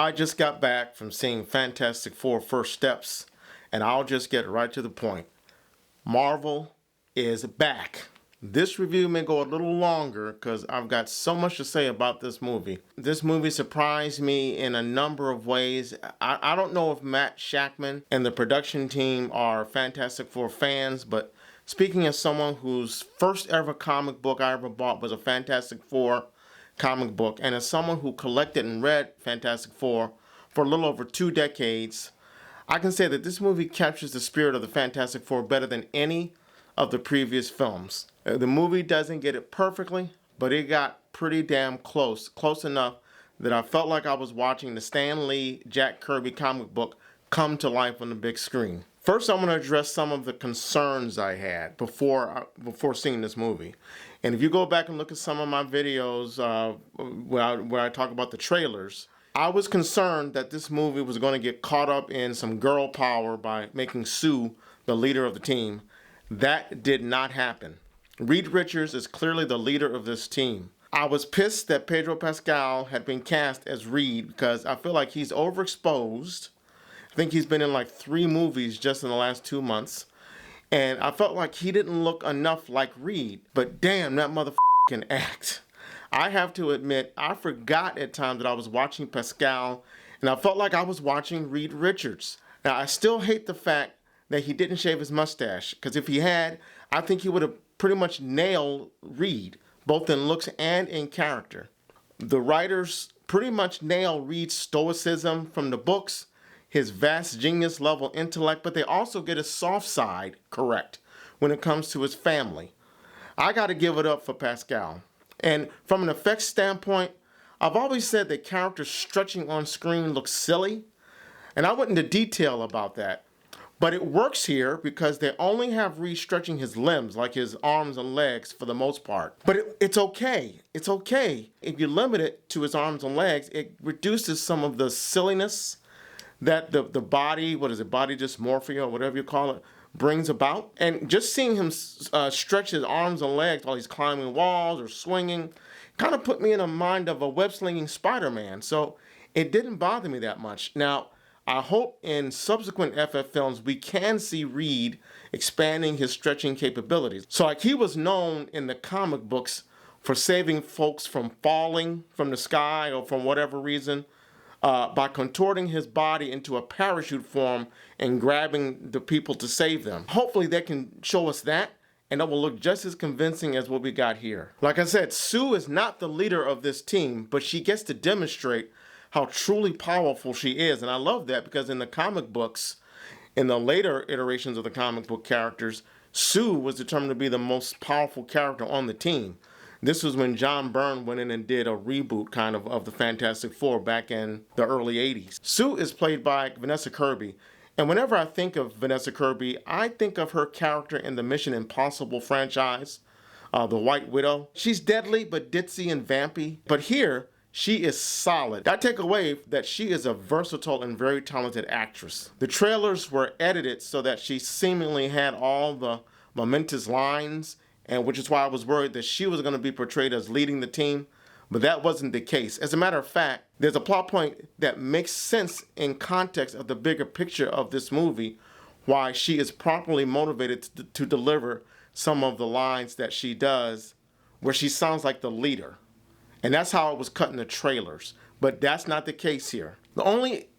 I just got back from seeing Fantastic Four First Steps, and I'll just get right to the point. Marvel is back. This review may go a little longer because I've got so much to say about this movie. This movie surprised me in a number of ways. I don't know if Matt Shakman and the production team are Fantastic Four fans, but speaking as someone whose first ever comic book I ever bought was a Fantastic Four comic book, and as someone who collected and read Fantastic Four for a little over 2 decades, I can say that this movie captures the spirit of the Fantastic Four better than any of the previous films. The movie doesn't get it perfectly, but it got pretty damn close enough that I felt like I was watching the Stan Lee, Jack Kirby comic book come to life on the big screen. First, I'm going to address some of the concerns I had before seeing this movie. And if you go back and look at some of my videos where I talk about the trailers, I was concerned that this movie was going to get caught up in some girl power by making Sue the leader of the team. That did not happen. Reed Richards is clearly the leader of this team. I was pissed that Pedro Pascal had been cast as Reed because I feel like he's overexposed. I think he's been in like 3 movies just in the last 2 months. And I felt like he didn't look enough like Reed. But damn, that motherfucker can act. I have to admit, I forgot at times that I was watching Pascal, and I felt like I was watching Reed Richards. Now, I still hate the fact that he didn't shave his mustache, because if he had, I think he would have pretty much nailed Reed, both in looks and in character. The writers pretty much nail Reed's stoicism from the books, his vast genius level intellect, but they also get his soft side correct when it comes to his family. I got to give it up for Pascal. And from an effects standpoint, I've always said that characters stretching on screen look silly, and I went into detail about that. But it works here because they only have Reed stretching his limbs, like his arms and legs for the most part. But it's okay. It's okay. If you limit it to his arms and legs, it reduces some of the silliness that the body, body dysmorphia or whatever you call it, brings about. And just seeing him stretch his arms and legs while he's climbing walls or swinging kind of put me in a mind of a web-slinging Spider-Man. So it didn't bother me that much. Now, I hope in subsequent FF films we can see Reed expanding his stretching capabilities. So like he was known in the comic books for saving folks from falling from the sky or from whatever reason, by contorting his body into a parachute form and grabbing the people to save them. Hopefully they can show us that, and it will look just as convincing as what we got here. Like I said, Sue is not the leader of this team, but she gets to demonstrate how truly powerful she is. And I love that because in the comic books, in the later iterations of the comic book characters, Sue was determined to be the most powerful character on the team. This was when John Byrne went in and did a reboot kind of the Fantastic Four back in the early 80s. Sue is played by Vanessa Kirby. And whenever I think of Vanessa Kirby, I think of her character in the Mission Impossible franchise, the White Widow. She's deadly but ditzy and vampy. But here, she is solid. I take away that she is a versatile and very talented actress. The trailers were edited so that she seemingly had all the momentous lines, and which is why I was worried that she was going to be portrayed as leading the team, but that wasn't the case. As a matter of fact, there's a plot point that makes sense in context of the bigger picture of this movie, why she is properly motivated to deliver some of the lines that she does, where she sounds like the leader. And that's how it was cut in the trailers, but that's not the case here. The only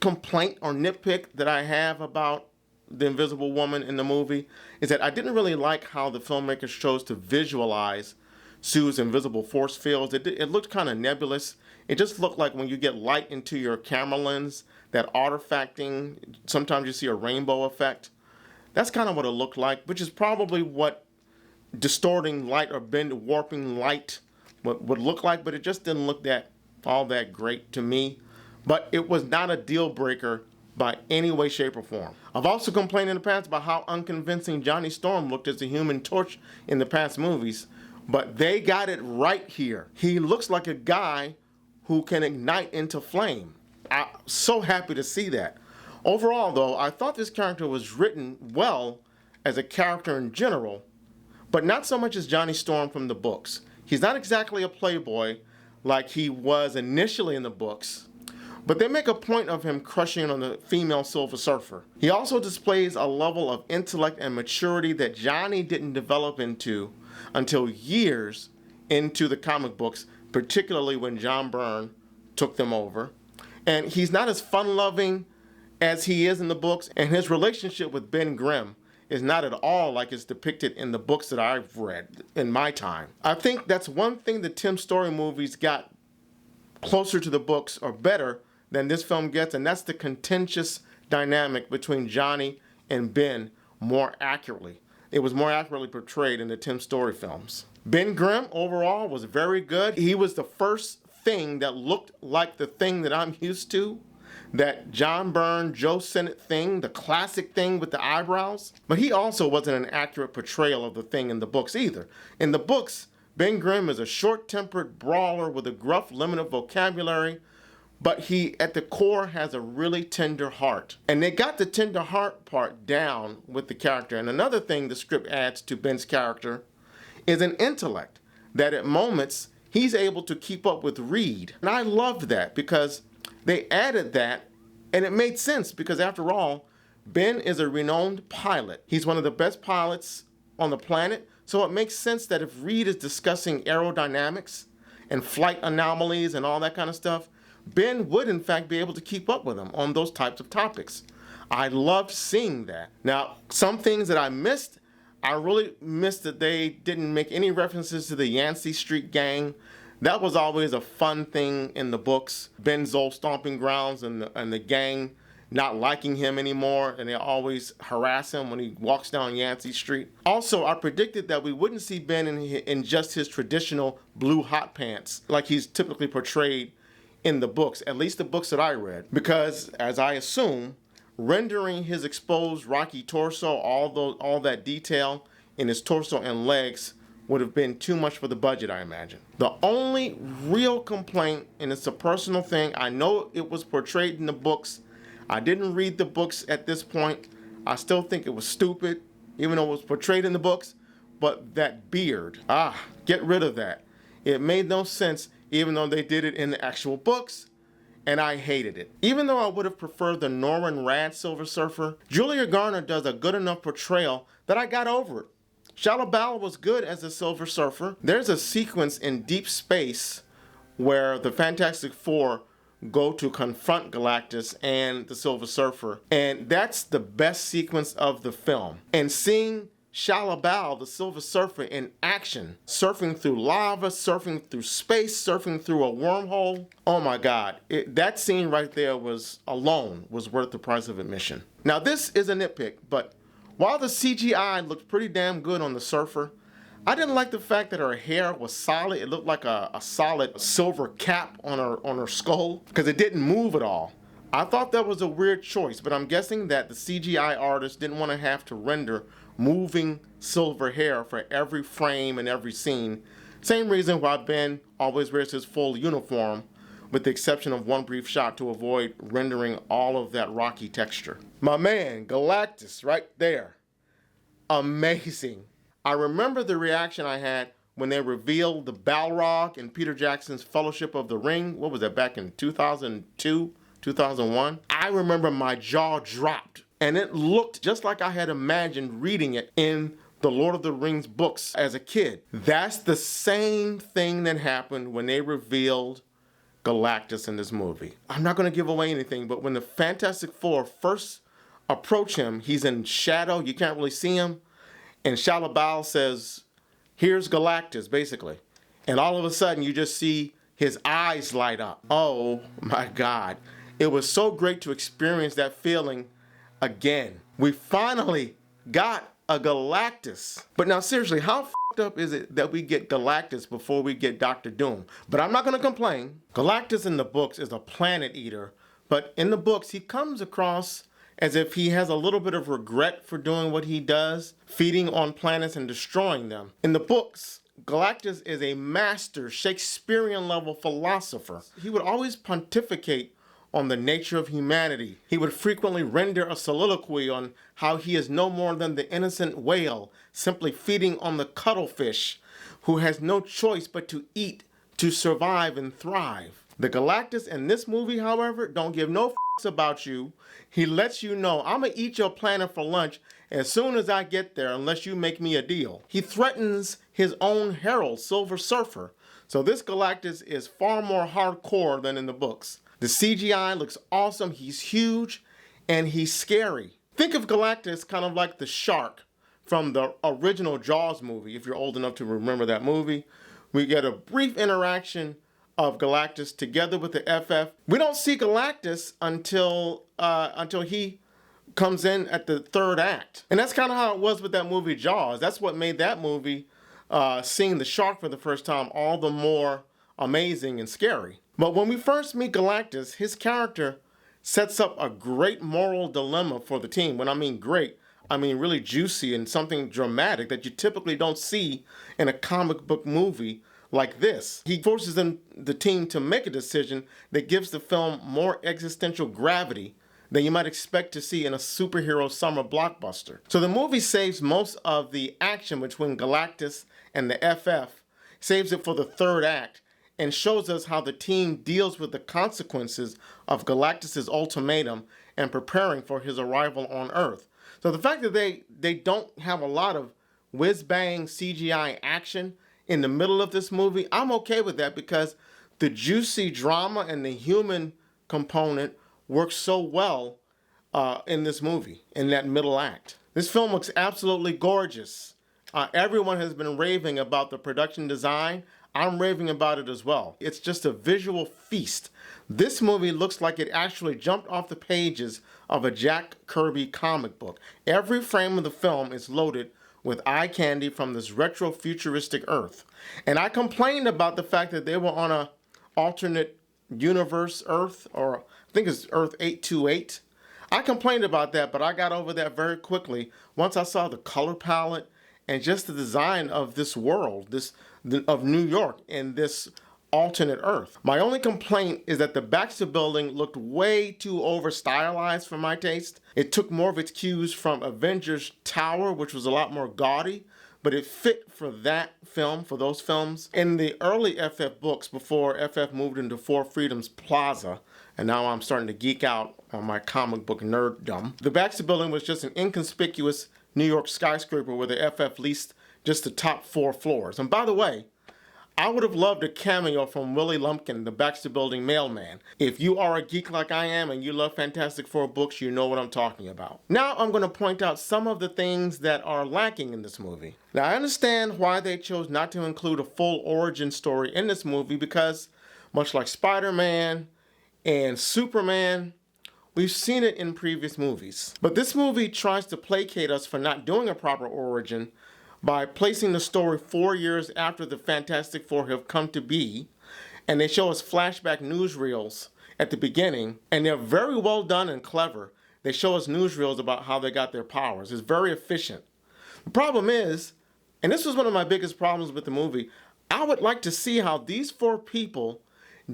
complaint or nitpick that I have about the Invisible Woman in the movie is that I didn't really like how the filmmakers chose to visualize Sue's invisible force fields. It looked kind of nebulous. It just looked like when you get light into your camera lens, that artifacting, sometimes you see a rainbow effect. That's kind of what it looked like, which is probably what distorting light or warping light would look like, but it just didn't look all that great to me. But it was not a deal breaker by any way, shape, or form. I've also complained in the past about how unconvincing Johnny Storm looked as the Human Torch in the past movies, but they got it right here. He looks like a guy who can ignite into flame. I'm so happy to see that. Overall, though, I thought this character was written well as a character in general, but not so much as Johnny Storm from the books. He's not exactly a playboy like he was initially in the books, but they make a point of him crushing on the female Silver Surfer. He also displays a level of intellect and maturity that Johnny didn't develop into until years into the comic books, particularly when John Byrne took them over. And he's not as fun-loving as he is in the books, and his relationship with Ben Grimm is not at all like it's depicted in the books that I've read in my time. I think that's one thing the Tim Story movies got closer to the books, or better, than this film gets, and that's the contentious dynamic between Johnny and Ben more accurately. It was more accurately portrayed in the Tim Story films. Ben Grimm overall was very good. He was the first thing that looked like the thing that I'm used to, that John Byrne, Joe Sennett thing, the classic thing with the eyebrows. But he also wasn't an accurate portrayal of the thing in the books either. In the books, Ben Grimm is a short-tempered brawler with a gruff, limited vocabulary, but he, at the core, has a really tender heart. And they got the tender heart part down with the character. And another thing the script adds to Ben's character is an intellect that at moments he's able to keep up with Reed. And I loved that because they added that, and it made sense because after all, Ben is a renowned pilot. He's one of the best pilots on the planet, so it makes sense that if Reed is discussing aerodynamics and flight anomalies and all that kind of stuff, Ben would in fact be able to keep up with him on those types of topics. I loved seeing that. Now, some things that I missed, I really missed that they didn't make any references to the Yancey Street gang. That was always a fun thing in the books. Ben's old stomping grounds and the gang not liking him anymore, and they always harass him when he walks down Yancey Street. Also, I predicted that we wouldn't see Ben in just his traditional blue hot pants like he's typically portrayed in the books, at least the books that I read, because, as I assume, rendering his exposed rocky torso, all that detail in his torso and legs would have been too much for the budget, I imagine. The only real complaint, and it's a personal thing, I know it was portrayed in the books. I didn't read the books at this point. I still think it was stupid, even though it was portrayed in the books. But that beard, get rid of that. It made no sense, even though they did it in the actual books, and I hated it. Even though I would have preferred the Norman Rad Silver Surfer, Julia Garner does a good enough portrayal that I got over it. Shalla was good as a Silver Surfer. There's a sequence in Deep Space where the Fantastic Four go to confront Galactus and the Silver Surfer, and that's the best sequence of the film. And seeing Shalla, the Silver Surfer, in action, surfing through lava, surfing through space, surfing through a wormhole, oh my God, that scene right there was worth the price of admission. Now this is a nitpick, but while the CGI looked pretty damn good on the Surfer, I didn't like the fact that her hair was solid. It looked like a solid silver cap on her skull because it didn't move at all. I thought that was a weird choice, but I'm guessing that the CGI artist didn't want to have to render moving silver hair for every frame and every scene. Same reason why Ben always wears his full uniform, with the exception of one brief shot to avoid rendering all of that rocky texture. My man, Galactus, right there. Amazing. I remember the reaction I had when they revealed the Balrog in Peter Jackson's Fellowship of the Ring. What was that, back in 2002, 2001? I remember my jaw dropped, and it looked just like I had imagined reading it in the Lord of the Rings books as a kid. That's the same thing that happened when they revealed Galactus in this movie. I'm not going to give away anything, but when the Fantastic Four first approach him, he's in shadow, you can't really see him, and Shalla says, "Here's Galactus," basically. And all of a sudden, you just see his eyes light up. Oh my God. It was so great to experience that feeling again. We finally got a Galactus. But now seriously, how f***ed up is it that we get Galactus before we get Dr. Doom? But I'm not going to complain. Galactus in the books is a planet eater, but in the books he comes across as if he has a little bit of regret for doing what he does, feeding on planets and destroying them. In the books, Galactus is a master Shakespearean level philosopher. He would always pontificate on the nature of humanity. He would frequently render a soliloquy on how he is no more than the innocent whale, simply feeding on the cuttlefish, who has no choice but to eat to survive and thrive. The Galactus in this movie, however, don't give no f***s about you. He lets you know, I'm gonna eat your planet for lunch as soon as I get there unless you make me a deal. He threatens his own herald, Silver Surfer. So this Galactus is far more hardcore than in the books. The CGI looks awesome, he's huge, and he's scary. Think of Galactus kind of like the shark from the original Jaws movie, if you're old enough to remember that movie. We get a brief interaction of Galactus together with the FF. We don't see Galactus until he comes in at the third act. And that's kind of how it was with that movie Jaws. That's what made that movie, seeing the shark for the first time, all the more amazing and scary. But when we first meet Galactus, his character sets up a great moral dilemma for the team. When I mean great, I mean really juicy and something dramatic that you typically don't see in a comic book movie like this. He forces the team to make a decision that gives the film more existential gravity than you might expect to see in a superhero summer blockbuster. So the movie saves most of the action between Galactus and the FF, saves it for the third act, and shows us how the team deals with the consequences of Galactus's ultimatum and preparing for his arrival on Earth. So the fact that they don't have a lot of whiz-bang CGI action in the middle of this movie, I'm okay with that because the juicy drama and the human component works so well in this movie, in that middle act. This film looks absolutely gorgeous. Everyone has been raving about the production design. I'm raving about it as well. It's just a visual feast. This movie looks like it actually jumped off the pages of a Jack Kirby comic book. Every frame of the film is loaded with eye candy from this retro futuristic Earth. And I complained about the fact that they were on a alternate universe Earth, or I think it's Earth 828. I complained about that, but I got over that very quickly once I saw the color palette and just the design of this world, of New York and this alternate Earth. My only complaint is that the Baxter Building looked way too over-stylized for my taste. It took more of its cues from Avengers Tower, which was a lot more gaudy, but it fit for that film, for those films. In the early FF books, before FF moved into Four Freedoms Plaza, and now I'm starting to geek out on my comic book nerddom, the Baxter Building was just an inconspicuous New York skyscraper where the FF leased just the top 4 floors. And by the way, I would have loved a cameo from Willie Lumpkin, the Baxter Building mailman. If you are a geek like I am and you love Fantastic Four books, you know what I'm talking about. Now I'm going to point out some of the things that are lacking in this movie. Now I understand why they chose not to include a full origin story in this movie because, much like Spider-Man and Superman, we've seen it in previous movies. But this movie tries to placate us for not doing a proper origin by placing the story 4 years after the Fantastic Four have come to be, and they show us flashback newsreels at the beginning, and they're very well done and clever. They show us newsreels about how they got their powers. It's very efficient. The problem is, and this was one of my biggest problems with the movie, I would like to see how these 4 people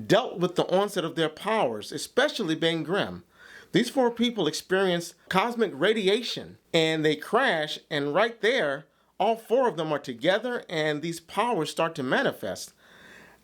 dealt with the onset of their powers, especially Ben Grimm. These 4 people experience cosmic radiation, and they crash, and right there, all 4 of them are together and these powers start to manifest.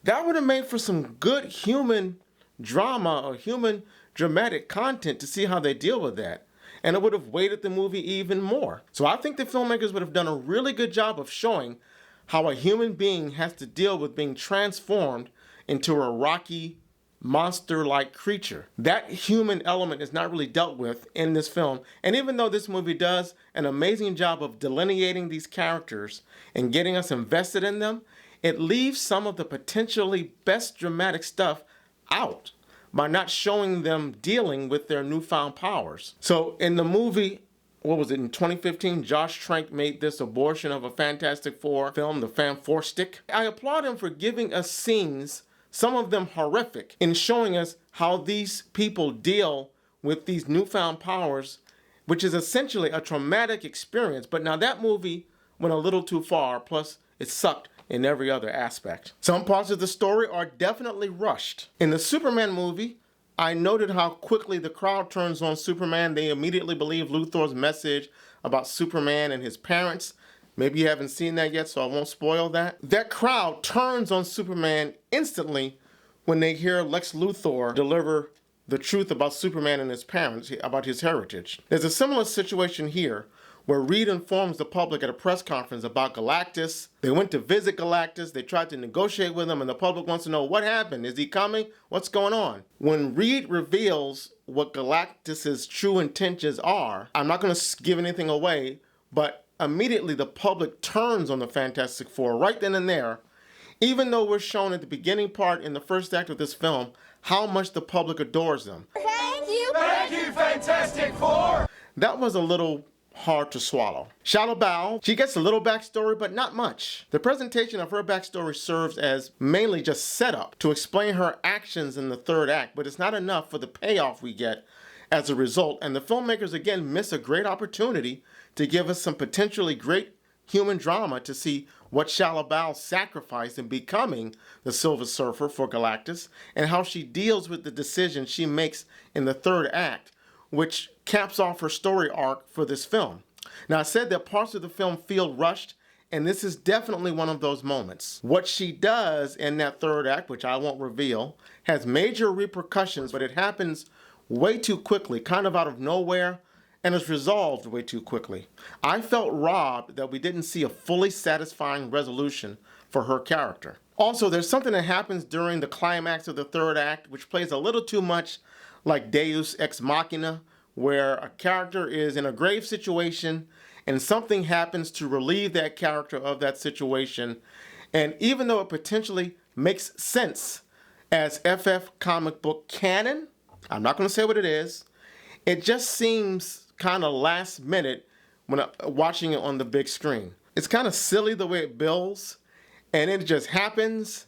That would have made for some good human drama or human dramatic content to see how they deal with that. And it would have weighted the movie even more. So I think the filmmakers would have done a really good job of showing how a human being has to deal with being transformed into a rocky, monster-like creature. That human element is not really dealt with in this film. And even though this movie does an amazing job of delineating these characters and getting us invested in them, it leaves some of the potentially best dramatic stuff out by not showing them dealing with their newfound powers. So in the movie, what was it, in 2015, Josh Trank made this abortion of a Fantastic Four film, the Fan-4-Stick. I applaud him for giving us scenes, some of them horrific, in showing us how these people deal with these newfound powers, which is essentially a traumatic experience. But now that movie went a little too far, plus it sucked in every other aspect. Some parts of the story are definitely rushed. In the Superman movie, I noted how quickly the crowd turns on Superman. They immediately believe Luthor's message about Superman and his parents. Maybe you haven't seen that yet, so I won't spoil that. That crowd turns on Superman instantly when they hear Lex Luthor deliver the truth about Superman and his parents, about his heritage. There's a similar situation here where Reed informs the public at a press conference about Galactus. They went to visit Galactus, they tried to negotiate with him, and the public wants to know what happened. Is he coming? What's going on? When Reed reveals what Galactus's true intentions are, I'm not going to give anything away, but immediately the public turns on the Fantastic Four right then and there, even though we're shown at the beginning part in the first act of this film how much the public adores them. Thank you! Thank you, Fantastic Four! That was a little hard to swallow. Shallow Bow, she gets a little backstory, but not much. The presentation of her backstory serves as mainly just setup to explain her actions in the third act, but it's not enough for the payoff we get as a result, and the filmmakers again miss a great opportunity to give us some potentially great human drama to see what Shallow Bow sacrificed in becoming the Silver Surfer for Galactus, and how she deals with the decision she makes in the third act, which caps off her story arc for this film. Now, I said that parts of the film feel rushed, and this is definitely one of those moments. What she does in that third act, which I won't reveal, has major repercussions, but it happens way too quickly, kind of out of nowhere, and is resolved way too quickly. I felt robbed that we didn't see a fully satisfying resolution for her character. Also, there's something that happens during the climax of the third act, which plays a little too much like Deus Ex Machina, where a character is in a grave situation and something happens to relieve that character of that situation. And even though it potentially makes sense as FF comic book canon, I'm not going to say what it is, it just seems kind of last minute when watching it on the big screen. It's kind of silly the way it builds, and it just happens.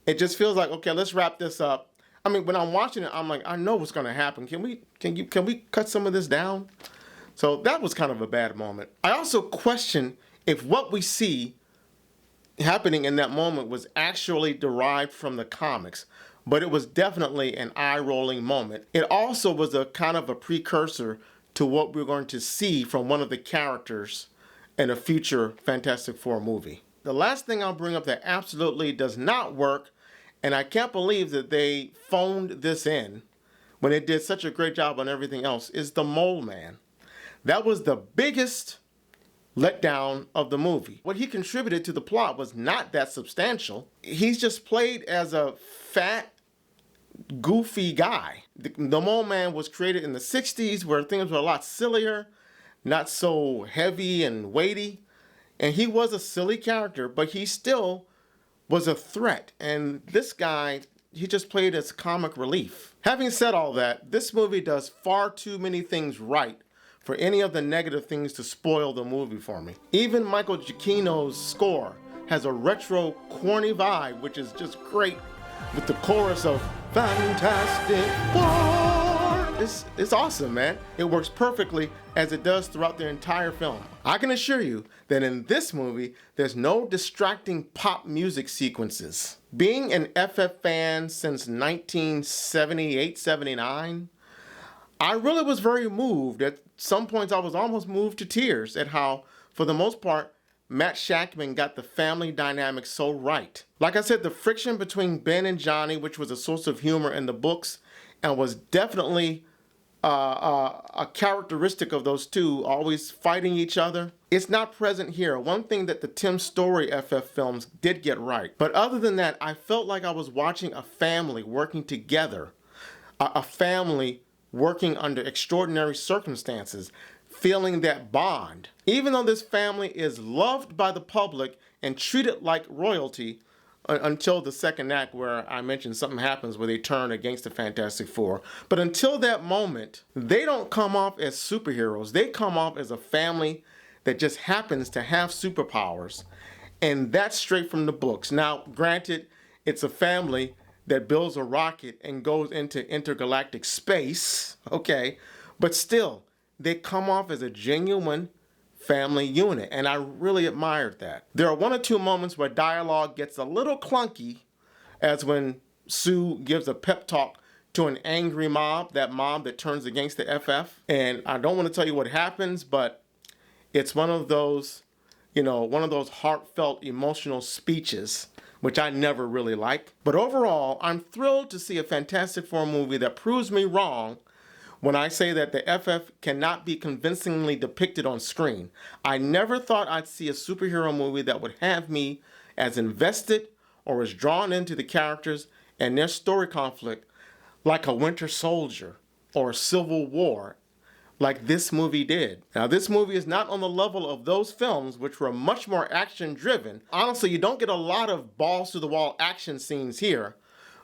It just feels like, okay, let's wrap this up. I mean, when I'm watching it, I'm like, I know what's going to happen. Can we cut some of this down? So that was kind of a bad moment. I also question if what we see happening in that moment was actually derived from the comics, but it was definitely an eye-rolling moment. It also was a kind of a precursor to what we're going to see from one of the characters in a future Fantastic Four movie. The last thing I'll bring up that absolutely does not work, and I can't believe that they phoned this in when they did such a great job on everything else, is the Mole Man. That was the biggest letdown of the movie. What he contributed to the plot was not that substantial. He's just played as a fat, goofy guy. The Mole Man was created in the 60s where things were a lot sillier, not so heavy and weighty. And he was a silly character, but he still was a threat. And this guy, he just played as comic relief. Having said all that, this movie does far too many things right for any of the negative things to spoil the movie for me. Even Michael Giacchino's score has a retro, corny vibe, which is just great, with the chorus of Fantastic Four. It's awesome, man. It works perfectly as it does throughout the entire film. I can assure you that in this movie, there's no distracting pop music sequences. Being an FF fan since 1978, 79, I really was very moved. At some points, I was almost moved to tears at how, for the most part, Matt Shakman got the family dynamic so right. Like I said, the friction between Ben and Johnny, which was a source of humor in the books and was definitely a characteristic of those two, always fighting each other, it's not present here. One thing that the Tim Story FF films did get right. But other than that, I felt like I was watching a family working together, a family working under extraordinary circumstances, feeling that bond. Even though this family is loved by the public and treated like royalty until the second act, where I mentioned something happens where they turn against the Fantastic Four. But until that moment, they don't come off as superheroes. They come off as a family that just happens to have superpowers. And that's straight from the books. Now, granted, it's a family that builds a rocket and goes into intergalactic space, okay? But still, they come off as a genuine family unit, and I really admired that. There are one or two moments where dialogue gets a little clunky, as when Sue gives a pep talk to an angry mob, that mob that turns against the FF. And I don't want to tell you what happens, but it's one of those, one of those heartfelt, emotional speeches which I never really liked. But overall, I'm thrilled to see a Fantastic Four movie that proves me wrong when I say that the FF cannot be convincingly depicted on screen. I never thought I'd see a superhero movie that would have me as invested or as drawn into the characters and their story conflict like a Winter Soldier or Civil War, like this movie did. Now, this movie is not on the level of those films, which were much more action-driven. Honestly, you don't get a lot of balls-to-the-wall action scenes here,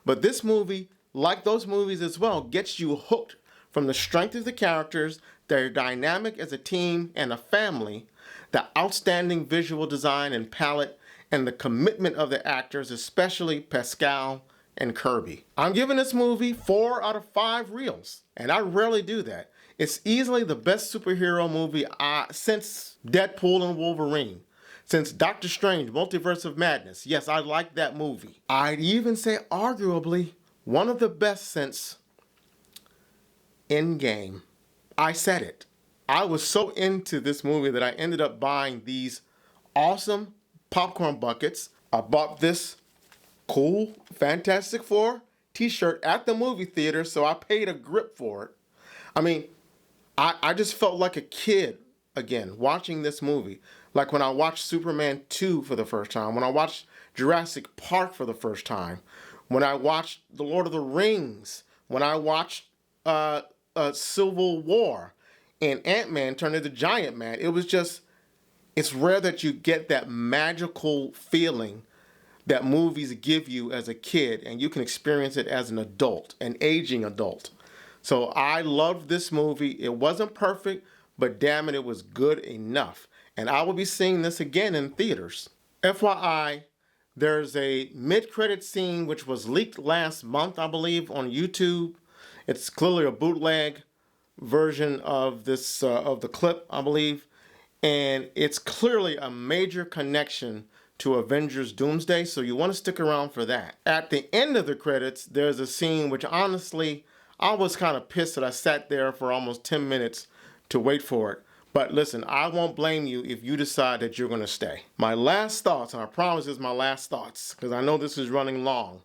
but this movie, like those movies as well, gets you hooked from the strength of the characters, their dynamic as a team and a family, the outstanding visual design and palette, and the commitment of the actors, especially Pascal and Kirby. I'm giving this movie 4 out of 5 reels, and I rarely do that. It's easily the best superhero movie since Deadpool and Wolverine, since Doctor Strange, Multiverse of Madness. Yes, I like that movie. I'd even say arguably one of the best since Endgame. I said it. I was so into this movie that I ended up buying these awesome popcorn buckets. I bought this cool Fantastic Four t-shirt at the movie theater, so I paid a grip for it. I mean, I just felt like a kid again watching this movie. Like when I watched Superman 2 for the first time, when I watched Jurassic Park for the first time, when I watched The Lord of the Rings, when I watched Civil War and Ant-Man turned into Giant Man. It was just, it's rare that you get that magical feeling that movies give you as a kid, and you can experience it as an adult, an aging adult. So I loved this movie. It wasn't perfect, but damn it was good enough. And I will be seeing this again in theaters. FYI, there's a mid-credit scene which was leaked last month, I believe, on YouTube. It's clearly a bootleg version of this of the clip, I believe, and it's clearly a major connection to Avengers Doomsday, so you want to stick around for that. At the end of the credits, there's a scene which honestly, I was kind of pissed that I sat there for almost 10 minutes to wait for it. But listen, I won't blame you if you decide that you're going to stay. My last thoughts, and I promise it's my last thoughts, because I know this is running long,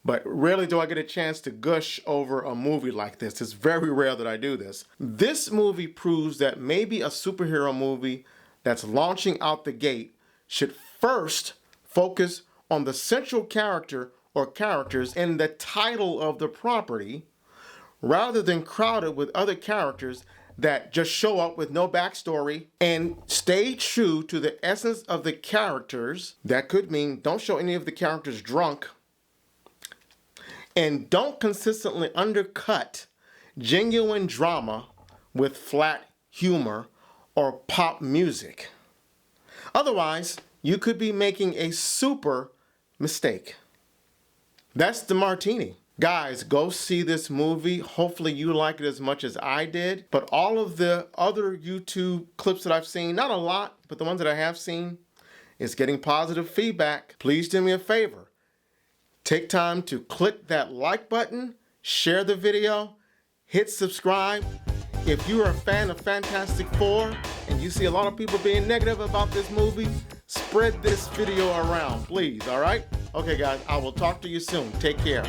but rarely do I get a chance to gush over a movie like this. It's very rare that I do this. This movie proves that maybe a superhero movie that's launching out the gate should first focus on the central character or characters in the title of the property, rather than crowd it with other characters that just show up with no backstory, and stay true to the essence of the characters. That could mean don't show any of the characters drunk, and don't consistently undercut genuine drama with flat humor or pop music. Otherwise, you could be making a super mistake. That's the martini. Guys, go see this movie. Hopefully you like it as much as I did. But all of the other YouTube clips that I've seen, not a lot, but the ones that I have seen, is getting positive feedback. Please do me a favor. Take time to click that like button, share the video, hit subscribe. If you're a fan of Fantastic Four and you see a lot of people being negative about this movie, spread this video around, please, all right? Okay, guys, I will talk to you soon. Take care.